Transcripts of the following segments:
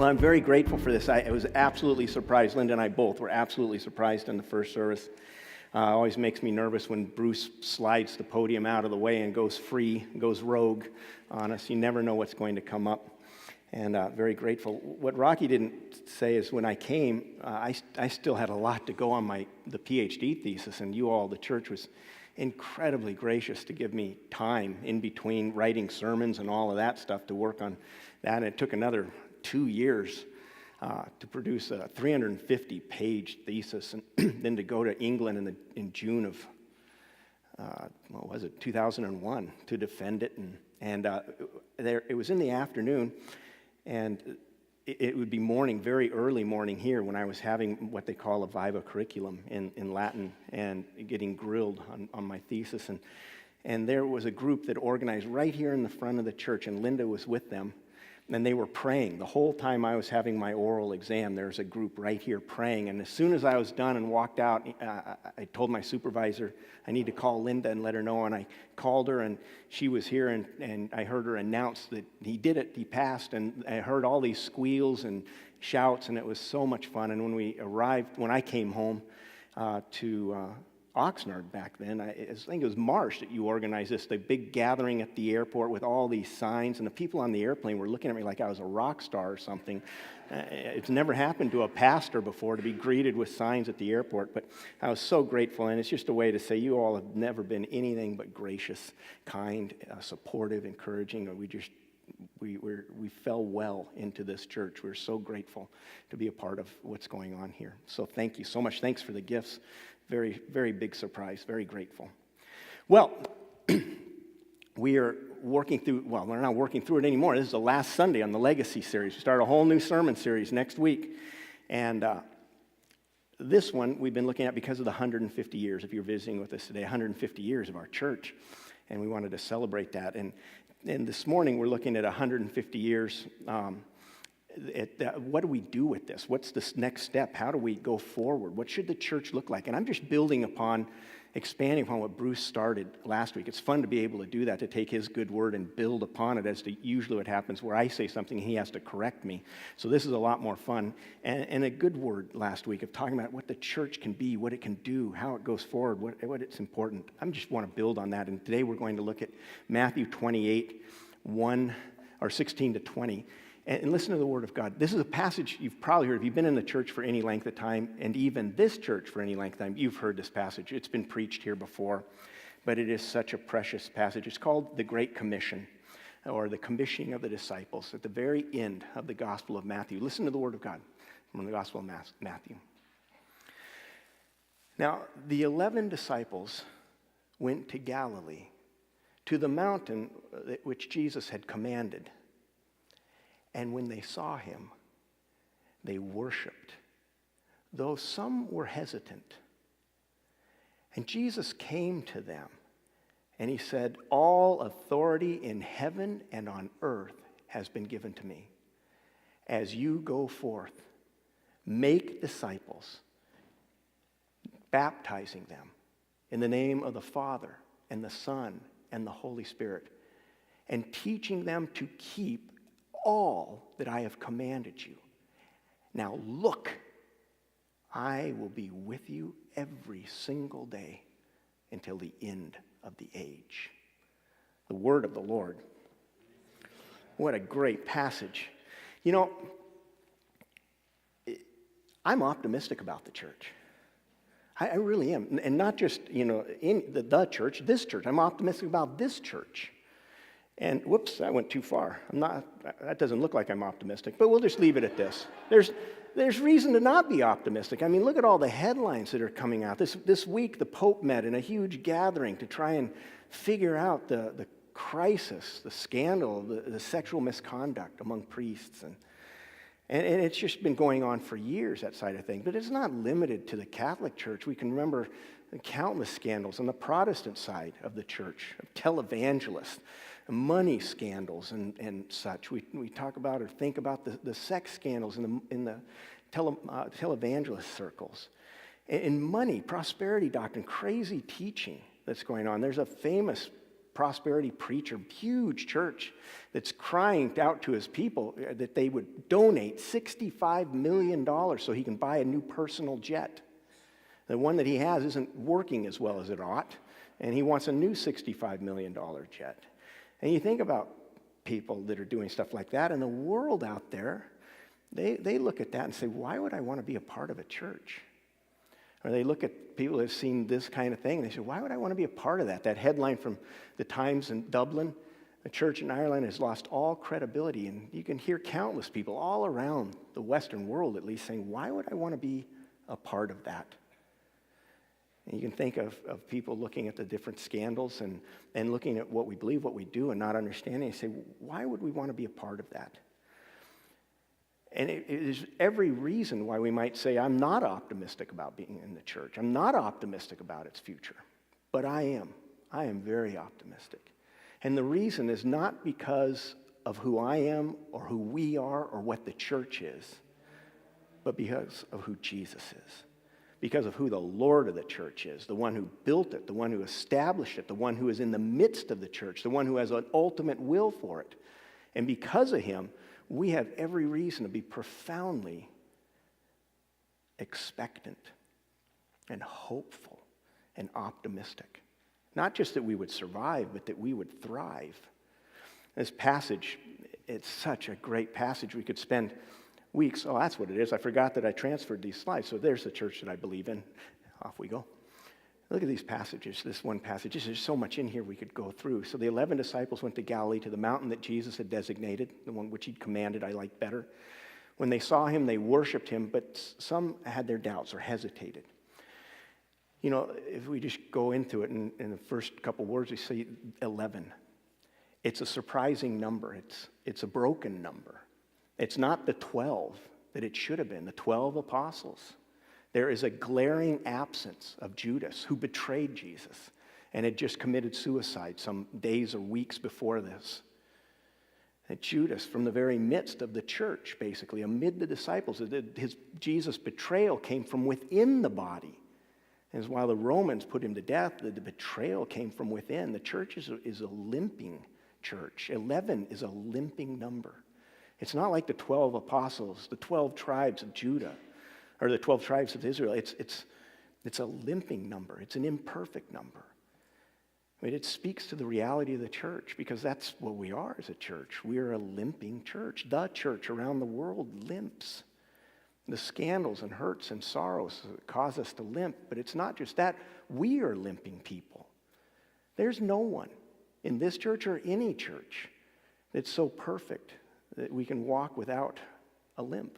Well, I'm very grateful for this. I was absolutely surprised. Linda and I both were absolutely surprised in the first service. Always makes me nervous when Bruce slides the podium out of the way and goes free, goes rogue on us. You never know what's going to come up. And very grateful. What Rocky didn't say is when I came, I still had a lot to go on the PhD thesis, and you all, the church, was incredibly gracious to give me time in between writing sermons and all of that stuff to work on that. And it took another 2 years to produce a 350-page thesis, and then to go to England in June of, 2001 to defend it. And it was in the afternoon, and it would be morning, very early morning here, when I was having what they call a viva curriculum in Latin and getting grilled on my thesis. And there was a group that organized right here in the front of the church, and Linda was with them. And they were praying. The whole time I was having my oral exam, there was a group right here praying. And as soon as I was done and walked out, I told my supervisor, I need to call Linda and let her know. And I called her, and she was here, and I heard her announce that he did it, he passed. And I heard all these squeals and shouts, and it was so much fun. And when I came home to Oxnard back then, I think it was March that you organized the big gathering at the airport with all these signs, and the people on the airplane were looking at me like I was a rock star or something. It's never happened to a pastor before to be greeted with signs at the airport, but I was so grateful, and it's just a way to say you all have never been anything but gracious, kind, supportive, encouraging. We fell well into this church. We're so grateful to be a part of what's going on here. So thank you so much. Thanks for the gifts. Very, very big surprise. Very grateful. Well, we're not working through it anymore. This is the last Sunday on the Legacy series. We start a whole new sermon series next week. And this one we've been looking at because of the 150 years, if you're visiting with us today, 150 years of our church. And we wanted to celebrate that. And this morning we're looking at 150 years. What do we do with this? What's this next step? How do we go forward? What should the church look like? And I'm just expanding upon what Bruce started last week. It's fun to be able to do that, to take his good word and build upon it, as to usually what happens where I say something and he has to correct me. So this is a lot more fun. And a good word last week of talking about what the church can be, what it can do, how it goes forward, what it's important. I just want to build on that. And today we're going to look at Matthew 28, 16 to 20. And listen to the Word of God. This is a passage you've probably heard. If you've been in the church for any length of time, and even this church for any length of time, you've heard this passage. It's been preached here before, but it is such a precious passage. It's called the Great Commission, or the commissioning of the disciples, at the very end of the Gospel of Matthew. Listen to the Word of God from the Gospel of Matthew. Now, the 11 disciples went to Galilee, to the mountain which Jesus had commanded. And when they saw him, they worshiped, though some were hesitant. And Jesus came to them, and he said, "All authority in heaven and on earth has been given to me. As you go forth, make disciples, baptizing them in the name of the Father and the Son and the Holy Spirit, and teaching them to keep all that I have commanded you. Now look, I will be with you every single day until the end of the age." The word of the Lord. What a great passage. You know, I'm optimistic about the church. I really am. And not just, in the church, this church. I'm optimistic about this church. And whoops, I went too far. That doesn't look like I'm optimistic, but we'll just leave it at this. There's reason to not be optimistic. I mean, look at all the headlines that are coming out. This week, the Pope met in a huge gathering to try and figure out the crisis, the scandal, the sexual misconduct among priests. And it's just been going on for years, that side of things. But it's not limited to the Catholic Church. We can remember countless scandals on the Protestant side of the church, of televangelists, money scandals and such. We talk about or think about the sex scandals in the televangelist circles. And money, prosperity doctrine, crazy teaching that's going on. There's a famous prosperity preacher, huge church that's crying out to his people that they would donate $65 million so he can buy a new personal jet. The one that he has isn't working as well as it ought, and he wants a new $65 million jet. And you think about people that are doing stuff like that, and the world out there, they look at that and say, why would I want to be a part of a church? Or they look at people that have seen this kind of thing, and they say, why would I want to be a part of that? That headline from the Times in Dublin, a church in Ireland has lost all credibility. And you can hear countless people all around the Western world at least saying, why would I want to be a part of that? And you can think of people looking at the different scandals and looking at what we believe, what we do, and not understanding, and say, why would we want to be a part of that? And it is every reason why we might say, I'm not optimistic about being in the church. I'm not optimistic about its future. But I am. I am very optimistic. And the reason is not because of who I am or who we are or what the church is, but because of who Jesus is. Because of who the Lord of the church is, the one who built it, the one who established it, the one who is in the midst of the church, the one who has an ultimate will for it. And because of him, we have every reason to be profoundly expectant and hopeful and optimistic. Not just that we would survive, but that we would thrive. This passage, it's such a great passage. We could spend weeks. Oh, that's what it is. I forgot that I transferred these slides. So there's the church that I believe in. Off we go. Look at these passages, this one passage. There's so much in here we could go through. So the 11 disciples went to Galilee, to the mountain that Jesus had designated, the one which he'd commanded I like better. When they saw him, they worshiped him, but some had their doubts or hesitated. You know, if we just go into it in the first couple words, we see 11. It's a surprising number. It's a broken number. It's not the 12 that it should have been, the 12 apostles. There is a glaring absence of Judas, who betrayed Jesus and had just committed suicide some days or weeks before this. And Judas, from the very midst of the church, basically, amid the disciples, Jesus' betrayal came from within the body. And while the Romans put him to death, the betrayal came from within. The church is a limping church. 11 is a limping number. It's not like the 12 apostles, the 12 tribes of Judah, or the 12 tribes of Israel. It's a limping number. It's an imperfect number. I mean, it speaks to the reality of the church, because that's what we are as a church. We are a limping church. The church around the world limps. The scandals and hurts and sorrows cause us to limp, but it's not just that. We are limping people. There's no one in this church or any church that's so perfect that we can walk without a limp,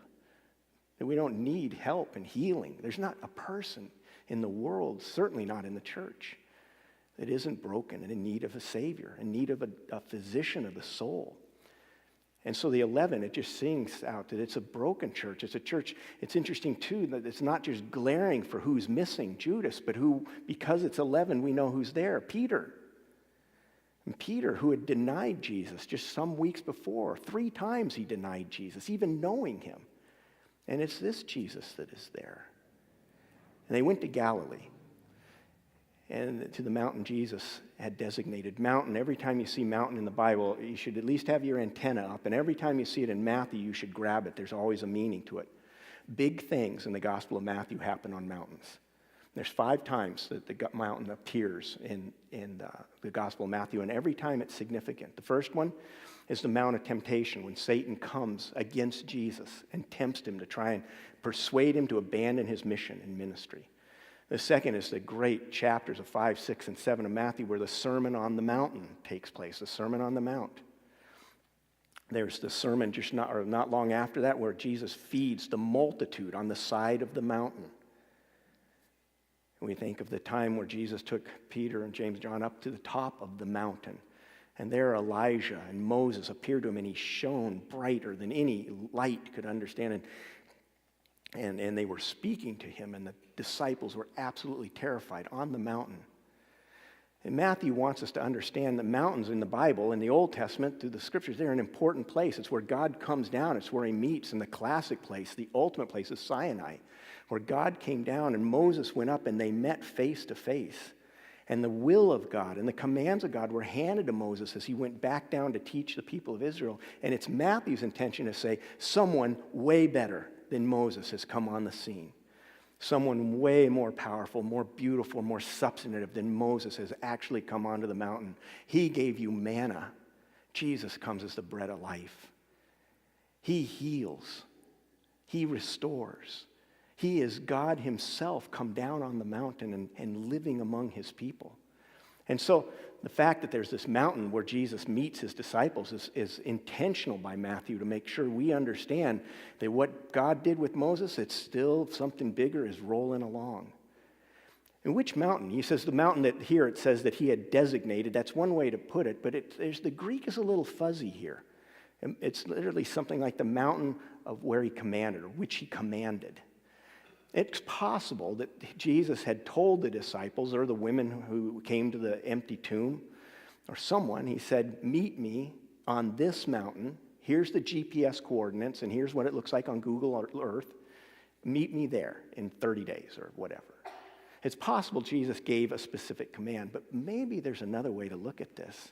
that we don't need help and healing. There's not a person in the world, certainly not in the church, that isn't broken and in need of a Savior, in need of a physician of the soul. And so the 11, it just sings out that it's a broken church. It's a church, it's interesting too, that it's not just glaring for who's missing, Judas, but who, because it's 11, we know who's there, Peter. And Peter, who had denied Jesus just some weeks before, 3 times he denied Jesus, even knowing him. And it's this Jesus that is there. And they went to Galilee, and to the mountain Jesus had designated. Mountain, every time you see mountain in the Bible, you should at least have your antenna up, and every time you see it in Matthew, you should grab it. There's always a meaning to it. Big things in the Gospel of Matthew happen on mountains. There's 5 times that the mountain appears in the Gospel of Matthew, and every time it's significant. The first one is the Mount of Temptation, when Satan comes against Jesus and tempts him to try and persuade him to abandon his mission and ministry. The second is the great chapters of 5, 6, and 7 of Matthew, where the Sermon on the Mountain takes place, the Sermon on the Mount. There's the sermon just not long after that, where Jesus feeds the multitude on the side of the mountain. And we think of the time where Jesus took Peter and James and John up to the top of the mountain. And there Elijah and Moses appeared to him, and he shone brighter than any light could understand. And they were speaking to him, and the disciples were absolutely terrified on the mountain. And Matthew wants us to understand that mountains in the Bible, in the Old Testament, through the Scriptures, they're an important place. It's where God comes down. It's where he meets. And the classic place, the ultimate place, is Sinai, where God came down and Moses went up and they met face to face. And the will of God and the commands of God were handed to Moses as he went back down to teach the people of Israel. And it's Matthew's intention to say, someone way better than Moses has come on the scene. Someone way more powerful, more beautiful, more substantive than Moses has actually come onto the mountain. He gave you manna. Jesus comes as the bread of life. He heals. He restores. He is God himself come down on the mountain and living among his people. And so the fact that there's this mountain where Jesus meets his disciples is intentional by Matthew to make sure we understand that what God did with Moses, it's still something bigger is rolling along. And which mountain? He says the mountain that here it says that he had designated. That's one way to put it, but the Greek is a little fuzzy here. It's literally something like the mountain of where he commanded, or which he commanded. It's possible that Jesus had told the disciples or the women who came to the empty tomb or someone, he said, meet me on this mountain. Here's the GPS coordinates and here's what it looks like on Google Earth. Meet me there in 30 days or whatever. It's possible Jesus gave a specific command, but maybe there's another way to look at this.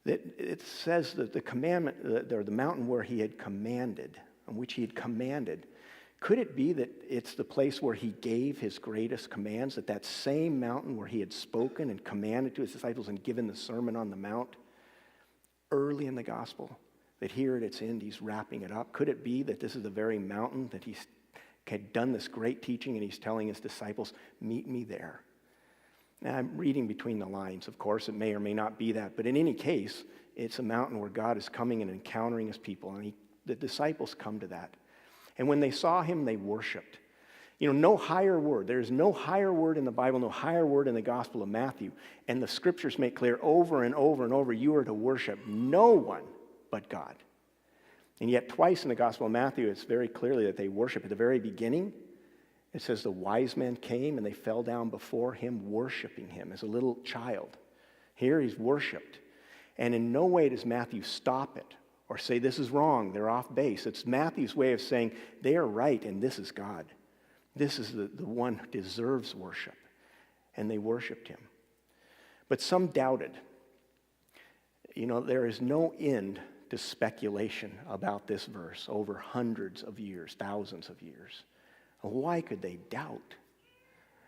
That it says that the commandment, or the mountain where he had commanded, on which he had commanded, could it be that it's the place where he gave his greatest commands, that same mountain where he had spoken and commanded to his disciples and given the Sermon on the Mount early in the gospel, that here at its end he's wrapping it up? Could it be that this is the very mountain that he's had done this great teaching and he's telling his disciples, meet me there? Now, I'm reading between the lines, of course. It may or may not be that. But in any case, it's a mountain where God is coming and encountering his people. And the disciples come to that. And when they saw him, they worshiped. No higher word. There's no higher word in the Bible, no higher word in the Gospel of Matthew. And the scriptures make clear over and over and over, you are to worship no one but God. And yet twice in the Gospel of Matthew, it's very clearly that they worship. At the very beginning, it says the wise men came and they fell down before him, worshiping him as a little child. Here he's worshiped. And in no way does Matthew stop it or say this is wrong, they're off base. It's Matthew's way of saying they are right and this is God. This is the one who deserves worship. And they worshiped him. But some doubted. There is no end to speculation about this verse over hundreds of years, thousands of years. Why could they doubt?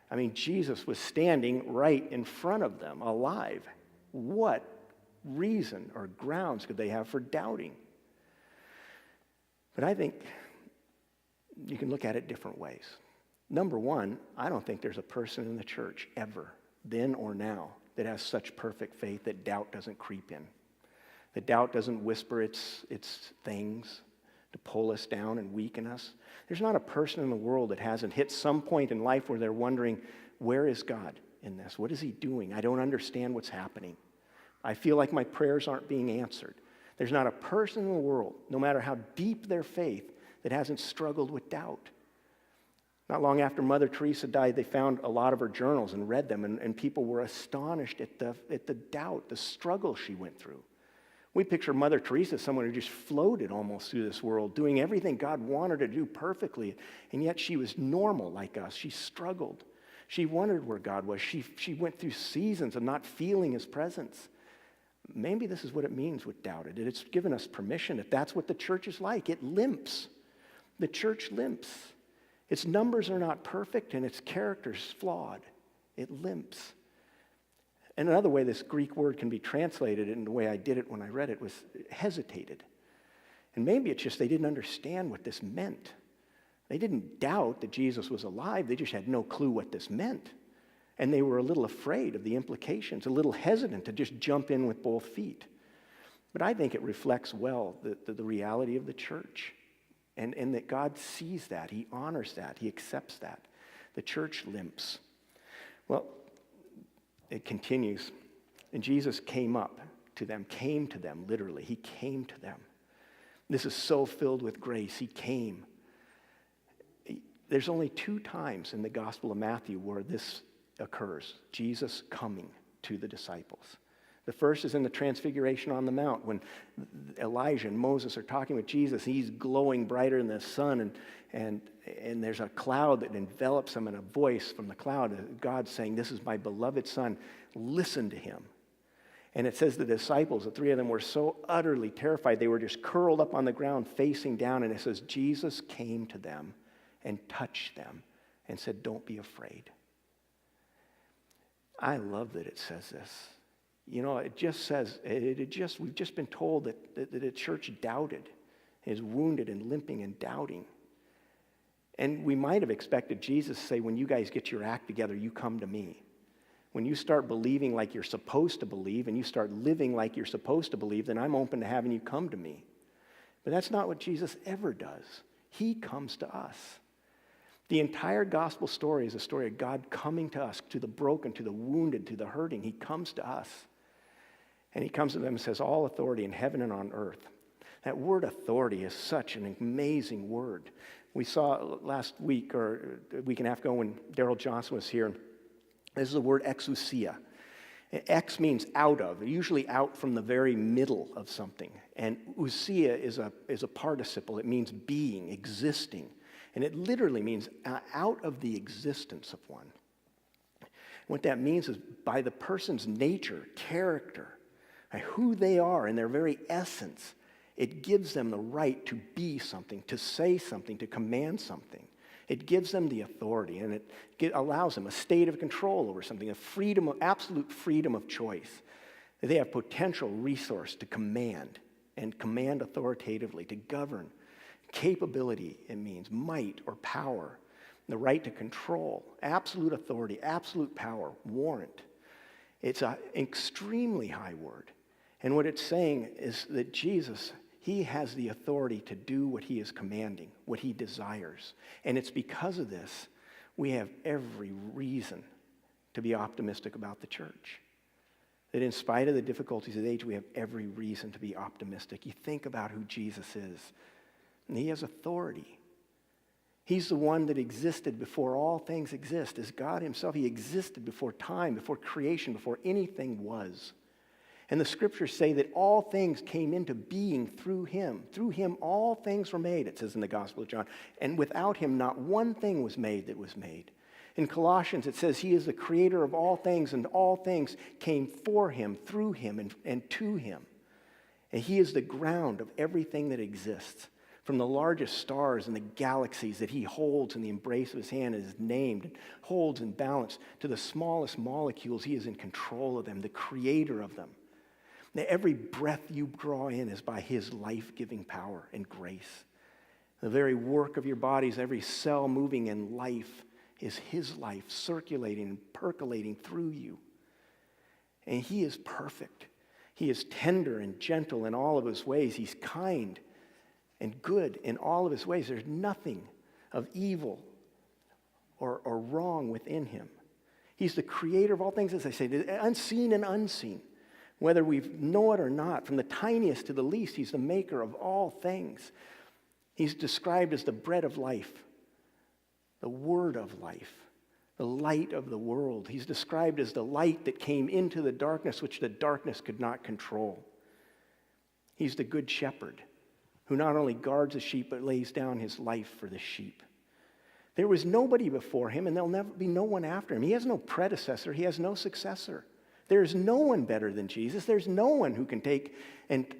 I mean, Jesus was standing right in front of them, alive. What reason or grounds could they have for doubting? But I think you can look at it different ways. Number one, I don't think there's a person in the church ever, then or now, that has such perfect faith that doubt doesn't creep in. That doubt doesn't whisper its things to pull us down and weaken us. There's not a person in the world that hasn't hit some point in life where they're wondering, where is God in this? What is he doing? I don't understand what's happening. I feel like my prayers aren't being answered. There's not a person in the world, no matter how deep their faith, that hasn't struggled with doubt. Not long after Mother Teresa died, they found a lot of her journals and read them, and people were astonished at the doubt, the struggle she went through. We picture Mother Teresa as someone who just floated almost through this world, doing everything God wanted her to do perfectly, and yet she was normal like us. She struggled. She wondered where God was. She went through seasons of not feeling his presence. Maybe this is what it means with doubt. It's given us permission. If that's what the church is like, it limps. The church limps. Its numbers are not perfect and its character is flawed. It limps. And another way this Greek word can be translated, in the way I did it when I read it, was hesitated. And maybe it's just they didn't understand what this meant. They didn't doubt that Jesus was alive. They just had no clue what this meant. And they were a little afraid of the implications, a little hesitant to just jump in with both feet. But I think it reflects well the reality of the church. And that God sees that. He honors that. He accepts that. The church limps. Well, it continues. And Jesus came to them, literally. He came to them. This is so filled with grace. He came. There's only 2 times in the Gospel of Matthew where this occurs. Jesus coming to the disciples. The first is in the Transfiguration on the Mount when Elijah and Moses are talking with Jesus. He's glowing brighter than the sun, and and there's a cloud that envelops them, and a voice from the cloud, God saying, "This is my beloved Son, listen to him." And it says the disciples, the three of them, were so utterly terrified, they were just curled up on the ground, facing down, and it says Jesus came to them and touched them and said, "Don't be afraid." I love that it says this. You know, it just says, we've just been told that the church doubted, is wounded and limping and doubting. And we might have expected Jesus to say, "When you guys get your act together, you come to me." When you start believing like you're supposed to believe and you start living like you're supposed to believe, then I'm open to having you come to me. But that's not what Jesus ever does. He comes to us. The entire gospel story is a story of God coming to us, to the broken, to the wounded, to the hurting. He comes to us. And he comes to them and says, "All authority in heaven and on earth." That word authority is such an amazing word. We saw last week or a week and a half ago when Daryl Johnson was here. This is the word exousia. Ex means out of, usually out from the very middle of something. And ousia is a participle. It means being, existing. And it literally means out of the existence of one. What that means is by the person's nature, character, who they are in their very essence, it gives them the right to be something, to say something, to command something. It gives them the authority, and it allows them a state of control over something, a freedom, absolute freedom of choice. They have potential resource to command, and command authoritatively, to govern. Capability, it means might or power, the right to control, absolute authority, absolute power, warrant. It's an extremely high word. And what it's saying is that Jesus, he has the authority to do what he is commanding, what he desires. And it's because of this, we have every reason to be optimistic about the church. That in spite of the difficulties of the age, we have every reason to be optimistic. You think about who Jesus is, and he has authority. He's the one that existed before all things exist. As God himself, he existed before time, before creation, before anything was. And the scriptures say that all things came into being through him. Through him all things were made, it says in the Gospel of John. And without him not one thing was made that was made. In Colossians it says he is the creator of all things, and all things came for him, through him, and to him. And he is the ground of everything that exists. From the largest stars in the galaxies that he holds in the embrace of his hand and is named, and holds in balance, to the smallest molecules, he is in control of them, the creator of them. Now, every breath you draw in is by his life-giving power and grace. The very work of your bodies, every cell moving in life, is his life circulating and percolating through you. And he is perfect. He is tender and gentle in all of his ways. He's kind and good in all of his ways. There's nothing of evil or wrong within him. He's the creator of all things, as I say, unseen and unseen. Whether we know it or not, from the tiniest to the least, he's the maker of all things. He's described as the bread of life, the word of life, the light of the world. He's described as the light that came into the darkness, which the darkness could not control. He's the good shepherd, who not only guards the sheep, but lays down his life for the sheep. There was nobody before him, and there'll never be no one after him. He has no predecessor. He has no successor. There's no one better than Jesus. There's no one who can take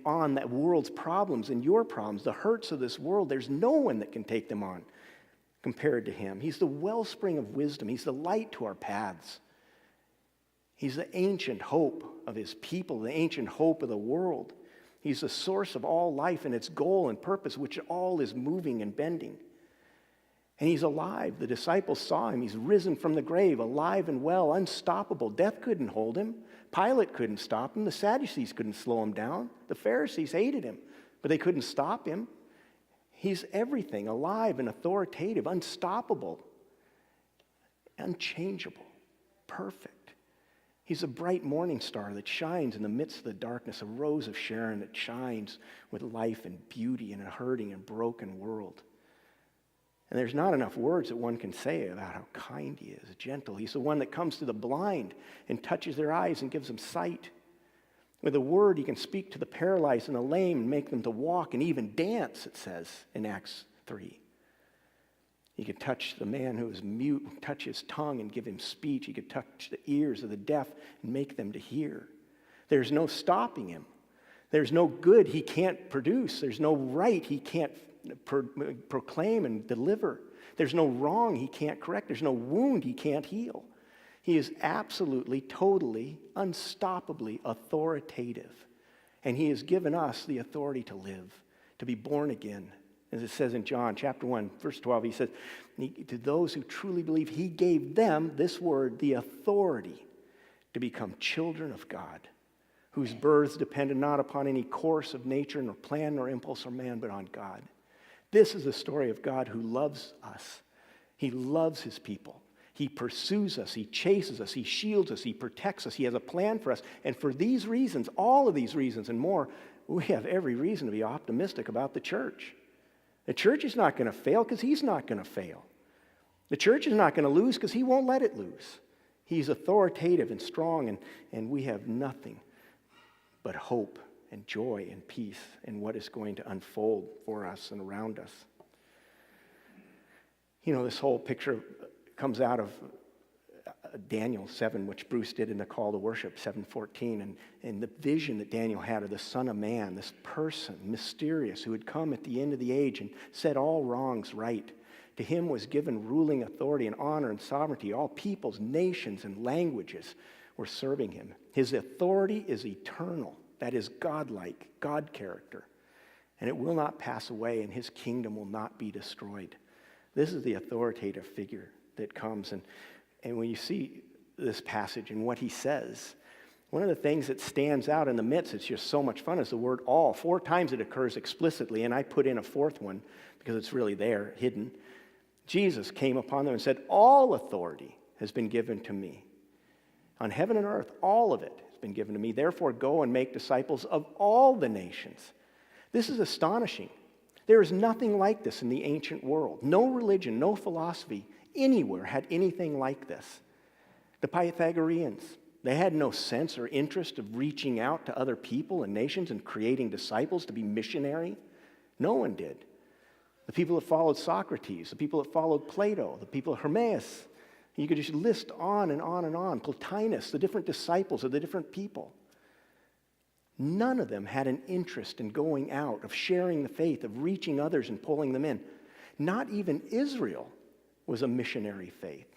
on that world's problems and your problems, the hurts of this world. There's no one that can take them on compared to him. He's the wellspring of wisdom. He's the light to our paths. He's the ancient hope of his people, the ancient hope of the world. He's the source of all life and its goal and purpose, which all is moving and bending. And he's alive. The disciples saw him. He's risen from the grave, alive and well, unstoppable. Death couldn't hold him. Pilate couldn't stop him. The Sadducees couldn't slow him down. The Pharisees hated him, but they couldn't stop him. He's everything, alive and authoritative, unstoppable, unchangeable, perfect. He's a bright morning star that shines in the midst of the darkness, a rose of Sharon that shines with life and beauty in a hurting and broken world. And there's not enough words that one can say about how kind he is, gentle. He's the one that comes to the blind and touches their eyes and gives them sight. With a word, he can speak to the paralyzed and the lame and make them to walk and even dance, it says in Acts 3. He could touch the man who was mute, touch his tongue and give him speech. He could touch the ears of the deaf and make them to hear. There's no stopping him. There's no good he can't produce. There's no right he can't proclaim and deliver. There's no wrong he can't correct. There's no wound he can't heal. He is absolutely, totally, unstoppably authoritative. And he has given us the authority to live, to be born again. As it says in John chapter 1, verse 12, he says, to those who truly believe, he gave them, this word, the authority to become children of God, whose births depended not upon any course of nature, nor plan, nor impulse, or man, but on God. This is the story of God who loves us. He loves his people. He pursues us. He chases us. He shields us. He protects us. He has a plan for us. And for these reasons, all of these reasons and more, we have every reason to be optimistic about the church. The church is not going to fail because he's not going to fail. The church is not going to lose because he won't let it lose. He's authoritative and strong, and we have nothing but hope and joy and peace in what is going to unfold for us and around us. You know, this whole picture comes out of Daniel 7, which Bruce did in the call to worship, 7:14, and the vision that Daniel had of the Son of Man, this person, mysterious, who had come at the end of the age and set all wrongs right. To him was given ruling authority and honor and sovereignty. All peoples, nations, and languages were serving him. His authority is eternal. That is godlike, God character. And it will not pass away, and his kingdom will not be destroyed. This is the authoritative figure that comes. And when you see this passage and what he says, one of the things that stands out in the midst, it's just so much fun, is the word all. 4 times it occurs explicitly, and I put in a 4th one because it's really there, hidden. Jesus came upon them and said, all authority has been given to me. On heaven and earth, all of it has been given to me. Therefore, go and make disciples of all the nations. This is astonishing. There is nothing like this in the ancient world. No religion, no philosophy anywhere had anything like this. The Pythagoreans, they had no sense or interest of reaching out to other people and nations and creating disciples to be missionary. No one did. The people that followed Socrates, the people that followed Plato, the people of Hermes, you could just list on and on and on. Plotinus, the different disciples of the different people. None of them had an interest in going out, of sharing the faith, of reaching others and pulling them in. Not even Israel was a missionary faith.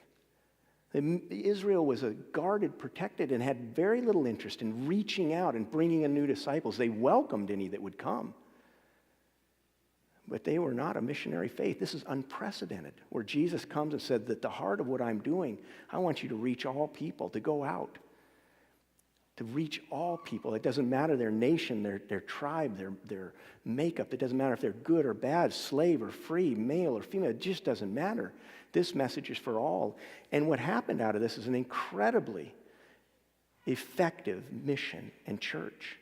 Israel was a guarded, protected, and had very little interest in reaching out and bringing in new disciples. They welcomed any that would come. But they were not a missionary faith. This is unprecedented, where Jesus comes and said that the heart of what I'm doing, I want you to reach all people, to go out, to reach all people. It doesn't matter their nation, their tribe, their makeup. It doesn't matter if they're good or bad, slave or free, male or female. It just doesn't matter. This message is for all. And what happened out of this is an incredibly effective mission and church.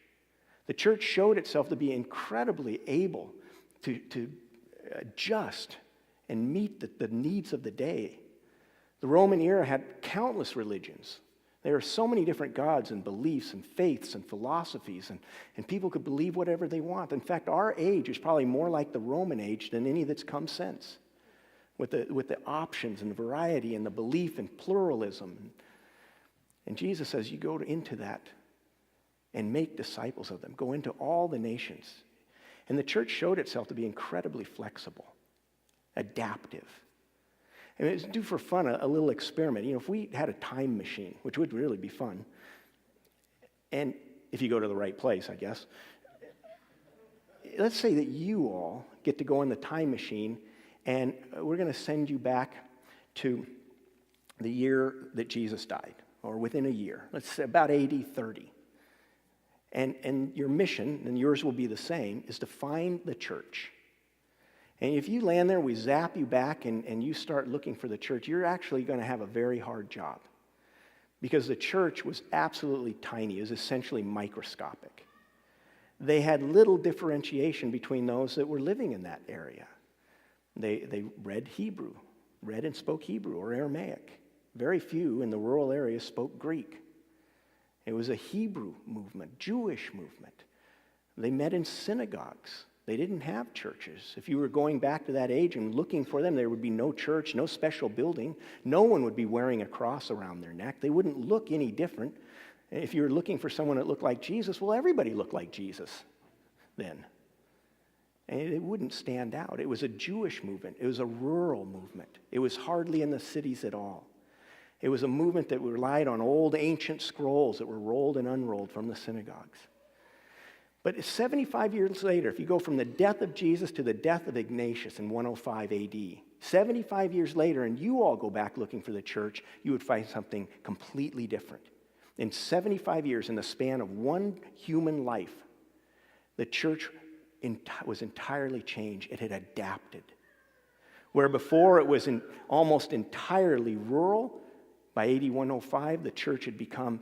The church showed itself to be incredibly able to adjust and meet the needs of the day. The Roman era had countless religions. There are so many different gods and beliefs and faiths and philosophies, and people could believe whatever they want. In fact, our age is probably more like the Roman age than any that's come since, with the options and the variety and the belief and pluralism. And Jesus says, you go into that and make disciples of them. Go into all the nations. And the church showed itself to be incredibly flexible, adaptive. And it's do for fun a little experiment. You know, if we had a time machine, which would really be fun, and if you go to the right place, I guess, let's say that you all get to go in the time machine, and we're going to send you back to the year that Jesus died, or within a year. Let's say about AD 30. And your mission, and yours will be the same, is to find the church. And if you land there, we zap you back, and you start looking for the church, you're actually going to have a very hard job. Because the church was absolutely tiny. It was essentially microscopic. They had little differentiation between those that were living in that area. They read Hebrew, read and spoke Hebrew or Aramaic. Very few in the rural areas spoke Greek. It was a Hebrew movement, Jewish movement. They met in synagogues. They didn't have churches. If you were going back to that age and looking for them, there would be no church, no special building. No one would be wearing a cross around their neck. They wouldn't look any different. If you were looking for someone that looked like Jesus, well, everybody looked like Jesus then. And it wouldn't stand out. It was a Jewish movement. It was a rural movement. It was hardly in the cities at all. It was a movement that relied on old ancient scrolls that were rolled and unrolled from the synagogues. But 75 years later, if you go from the death of Jesus to the death of Ignatius in 105 AD, 75 years later, and you all go back looking for the church, you would find something completely different. In 75 years, in the span of one human life, the church was entirely changed. It had adapted. Where before it was almost entirely rural, by AD 105, the church had become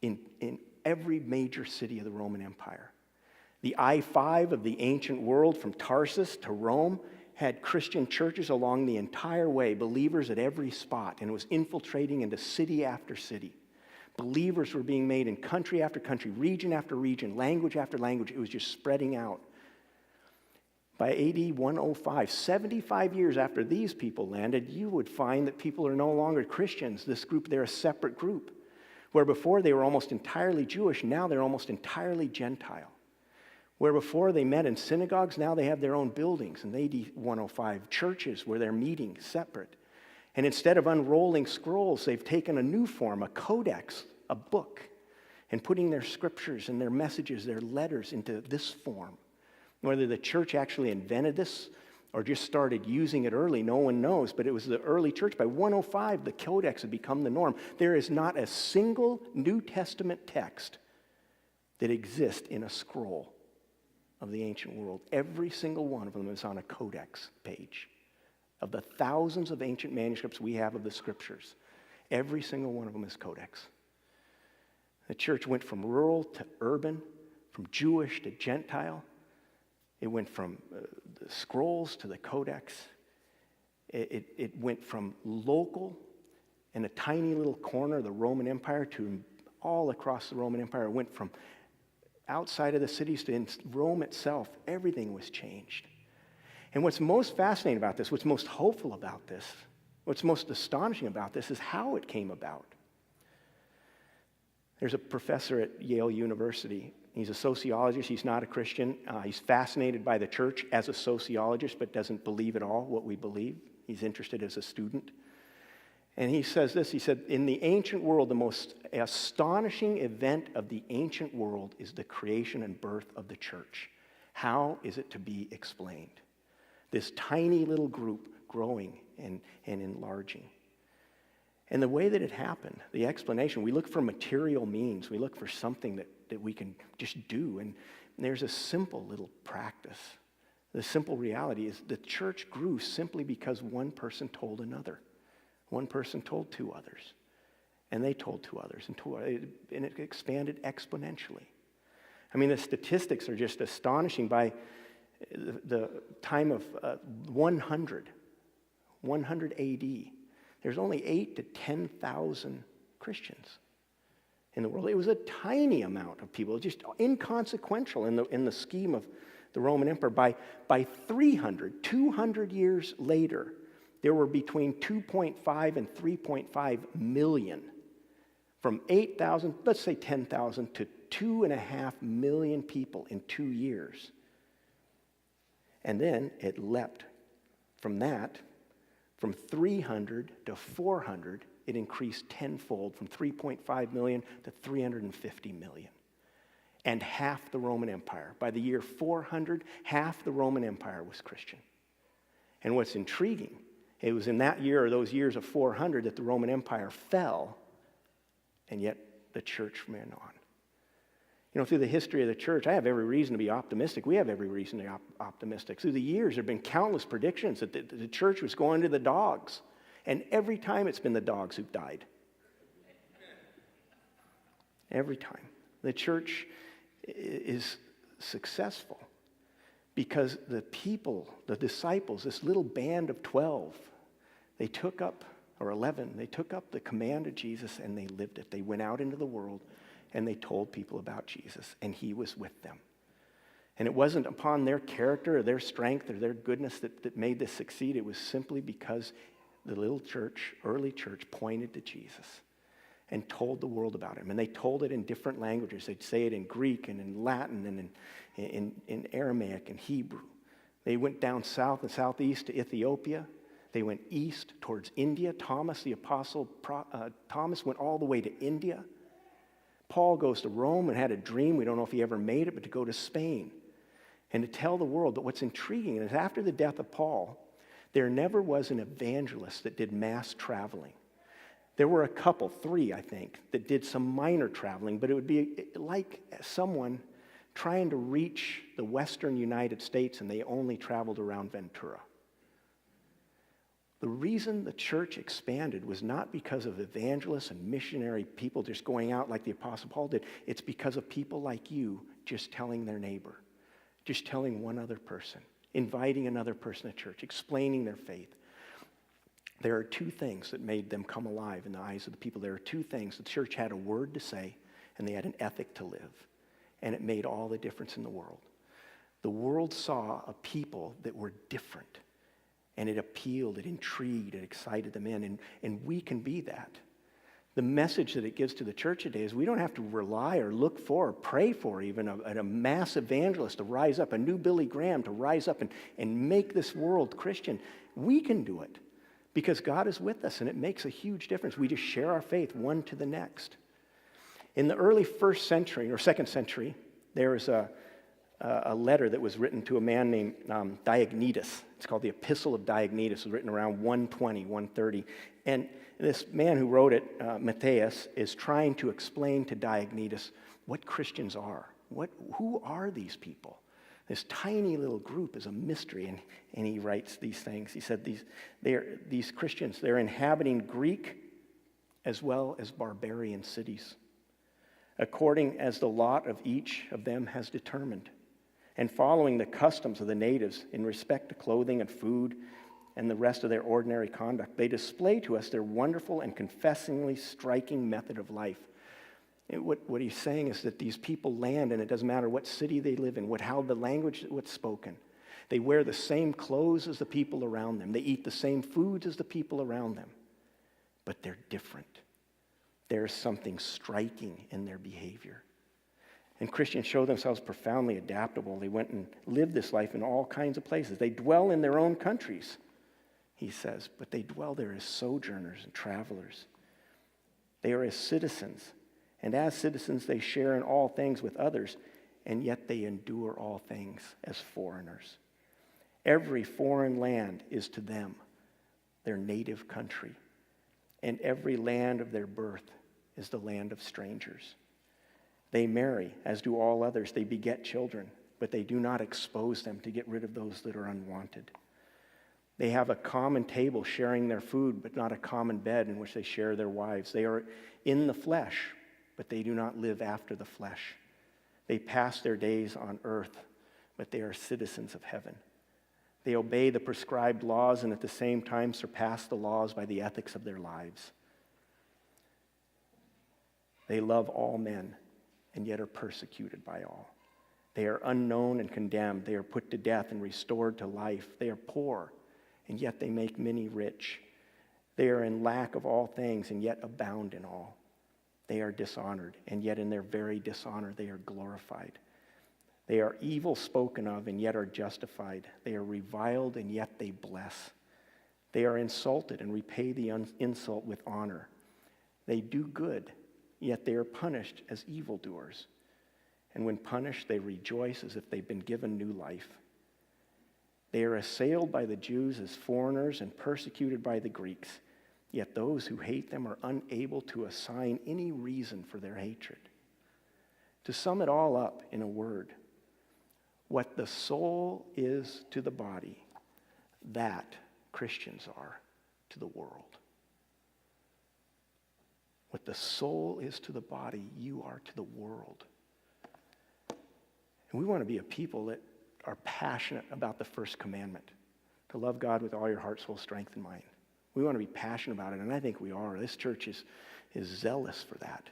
in every major city of the Roman Empire. The I-5 of the ancient world from Tarsus to Rome had Christian churches along the entire way, believers at every spot, and it was infiltrating into city after city. Believers were being made in country after country, region after region, language after language. It was just spreading out. By AD 105, 75 years after these people landed, you would find that people are no longer Christians. This group, they're a separate group. Where before they were almost entirely Jewish, now they're almost entirely Gentile. Where before they met in synagogues, now they have their own buildings. In AD 105, churches where they're meeting separate. And instead of unrolling scrolls, they've taken a new form, a codex, a book, and putting their scriptures and their messages, their letters into this form. Whether the church actually invented this or just started using it early, no one knows, but it was the early church. By 105, the codex had become the norm. There is not a single New Testament text that exists in a scroll of the ancient world. Every single one of them is on a codex page. Of the thousands of ancient manuscripts we have of the scriptures, every single one of them is codex. The church went from rural to urban, from Jewish to Gentile. It went from the scrolls to the codex. It went from local in a tiny little corner of the Roman Empire to all across the Roman Empire. It went from outside of the cities to in Rome itself. Everything was changed. And what's most fascinating about this, what's most hopeful about this, what's most astonishing about this is how it came about. There's a professor at Yale University. He's a sociologist. He's not a Christian. He's fascinated by the church as a sociologist, but doesn't believe at all what we believe. He's interested as a student. And he says this, he said, in the ancient world, the most astonishing event of the ancient world is the creation and birth of the church. How is it to be explained? This tiny little group growing and enlarging. And the way that it happened, the explanation, we look for material means. We look for something that we can just do. And there's a simple little practice. The simple reality is the church grew simply because one person told another. One person told two others. And they told two others. And it expanded exponentially. I mean, the statistics are just astonishing. By the time of 100 AD, there's only 8,000 to 10,000 Christians in the world. It was a tiny amount of people, just inconsequential in the scheme of the Roman Empire. By 200 years later, there were between 2.5 and 3.5 million. From 8,000, let's say 10,000, to 2.5 million people in 2 years. And then it leapt from that, from 300 to 400, it increased tenfold from 3.5 million to 350 million. And half the Roman Empire. By the year 400, half the Roman Empire was Christian. And what's intriguing, it was in that year or those years of 400 that the Roman Empire fell, and yet the church ran on. You know, through the history of the church, I have every reason to be optimistic. We have every reason to be optimistic. Through the years, there have been countless predictions that the church was going to the dogs. And every time it's been the dogs who've died. Every time. The church is successful because the people, the disciples, this little band of 12, they took up, or 11, they took up the command of Jesus and they lived it. They went out into the world and they told people about Jesus, and he was with them. And it wasn't upon their character or their strength or their goodness that made this succeed. It was simply because the little church, early church, pointed to Jesus and told the world about him. And they told it in different languages. They'd say it in Greek and in Latin and in Aramaic and Hebrew. They went down south and southeast to Ethiopia. They went east towards India. Thomas, the apostle, Thomas went all the way to India. Paul goes to Rome and had a dream. We don't know if he ever made it, but to go to Spain and to tell the world. But what's intriguing is after the death of Paul, there never was an evangelist that did mass traveling. There were a couple, 3, I think, that did some minor traveling, but it would be like someone trying to reach the western United States and they only traveled around Ventura. The reason the church expanded was not because of evangelists and missionary people just going out like the Apostle Paul did. It's because of people like you just telling their neighbor, just telling one other person, inviting another person to church, explaining their faith. There are 2 things that made them come alive in the eyes of the people. There are 2 things. The church had a word to say, and they had an ethic to live. And it made all the difference in the world. The world saw a people that were different. And it appealed, it intrigued, it excited them in. And we can be that. The message that it gives to the church today is we don't have to rely or look for or pray for even a mass evangelist to rise up, a new Billy Graham to rise up and make this world Christian. We can do it because God is with us, and it makes a huge difference. We just share our faith one to the next. In the early 1st century or 2nd century, there was a letter that was written to a man named Diognetus. It's called the Epistle of Diognetus. It was written around 120, 130. And this man who wrote it, Matthias, is trying to explain to Diognetus what Christians are. Who are these people? This tiny little group is a mystery, and he writes these things. He said these Christians, they're inhabiting Greek as well as barbarian cities, according as the lot of each of them has determined, and following the customs of the natives in respect to clothing and food and the rest of their ordinary conduct. They display to us their wonderful and confessingly striking method of life. What he's saying is that these people land, and it doesn't matter what city they live in, how the language, what's spoken. They wear the same clothes as the people around them. They eat the same foods as the people around them. But they're different. There's something striking in their behavior. And Christians show themselves profoundly adaptable. They went and lived this life in all kinds of places. They dwell in their own countries, he says, but they dwell there as sojourners and travelers. They are as citizens. And as citizens, they share in all things with others, and yet they endure all things as foreigners. Every foreign land is to them their native country, and every land of their birth is the land of strangers. They marry, as do all others. They beget children, but they do not expose them to get rid of those that are unwanted. They have a common table sharing their food, but not a common bed in which they share their wives. They are in the flesh, but they do not live after the flesh. They pass their days on earth, but they are citizens of heaven. They obey the prescribed laws and at the same time surpass the laws by the ethics of their lives. They love all men and yet are persecuted by all. They are unknown and condemned. They are put to death and restored to life. They are poor, and yet they make many rich. They are in lack of all things and yet abound in all. They are dishonored, and yet in their very dishonor they are glorified. They are evil spoken of, and yet are justified. They are reviled, and yet they bless. They are insulted and repay the insult with honor. They do good, yet they are punished as evildoers. And when punished, they rejoice as if they've been given new life. They are assailed by the Jews as foreigners and persecuted by the Greeks. Yet those who hate them are unable to assign any reason for their hatred. To sum it all up in a word, what the soul is to the body, that Christians are to the world. What the soul is to the body, you are to the world. And we want to be a people that are passionate about the first commandment, to love God with all your heart, soul, strength, and mind. We want to be passionate about it, and I think we are. This church is zealous for that.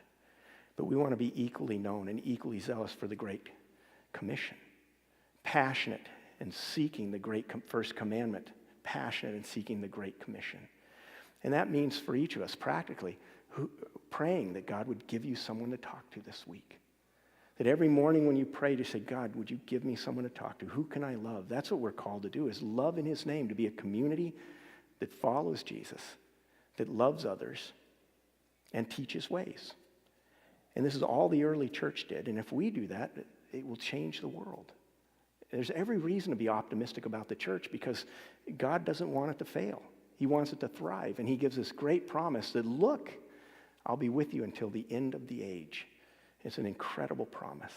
But we want to be equally known and equally zealous for the Great Commission. passionate and seeking the great first commandment, passionate and seeking the Great Commission. And that means for each of us, practically, praying that God would give you someone to talk to this week. That every morning when you pray, to say, God, would you give me someone to talk to? Who can I love? That's what we're called to do, is love in his name, to be a community that follows Jesus, that loves others, and teaches ways. And this is all the early church did. And if we do that, it will change the world. There's every reason to be optimistic about the church, because God doesn't want it to fail. He wants it to thrive. And he gives this great promise that, look, I'll be with you until the end of the age. It's an incredible promise.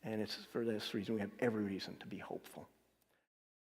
And it's for this reason we have every reason to be hopeful.